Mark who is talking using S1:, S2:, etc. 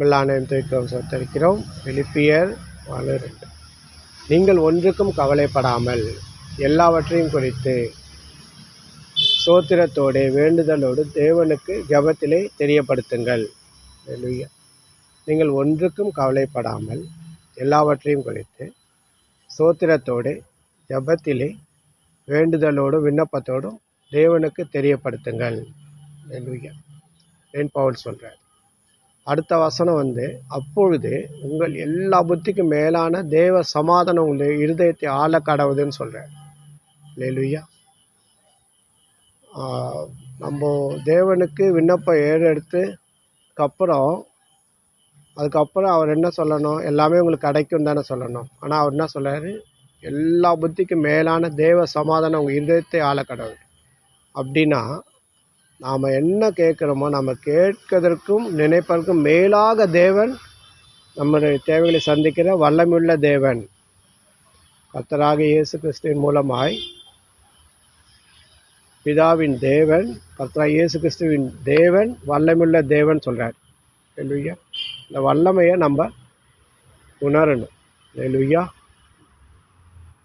S1: மில்லானையும் துதிக்கிறோம் சொத்தரிக்கிறோம். பிலிப்பியர் 4:2. நீங்கள் ஒன்றுக்கும் கவலைப்படாமல் எல்லாவற்றையும் குறித்து ஸ்தோத்திரத்தோடு வேண்டுதலோடு தேவனுக்கு ஜெபத்திலே தெரியப்படுத்துங்கள். அல்லேலூயா. நீங்கள் ஒன்றுக்கும் கவலைப்படாமல் எல்லாவற்றையும் குறித்து ஸ்தோத்திரத்தோடு ஜெபத்திலே வேண்டுதலோடு விண்ணப்பத்தோடும் தேவனுக்கு தெரியப்படுத்துங்கள். அல்லேலூயா. ஏன் பவுல் சொல்கிறார். அடுத்த வசனம் அப்பொழுது உங்கள் எல்லா புத்திக்கும் மேலான தேவ சமாதானம் உங்களுடைய இருதயத்தை ஆள கடவுதுன்னு சொல்கிறார். அல்லேலூயா. நம்ம தேவனுக்கு விண்ணப்பம் அதுக்கப்புறம் அவர் என்ன சொல்லணும்? எல்லாமே உங்களுக்கு கிடைக்கும் தானே சொல்லணும். ஆனால் அவர் என்ன சொல்கிறாரு? எல்லா புத்திக்கும் மேலான தேவ சமாதானம் உங்கள் இருதயத்தை ஆள கடவுள். அப்படின்னா நாம் என்ன கேட்குறோமோ நம்ம கேட்கதற்கும் நினைப்பதற்கும் மேலாக தேவன் நம்முடைய தேவைகளை சந்திக்கிற வல்லமையுள்ள தேவன். கர்த்தராகிய இயேசு கிறிஸ்துவின் மூலமாய் பிதாவின் தேவன், கர்த்தராகிய இயேசு கிறிஸ்துவின் தேவன் வல்லமையுள்ள தேவன் சொல்கிறார். அல்லேலூயா. இந்த வல்லமையை நம்ம உணரணும். அல்லேலூயா.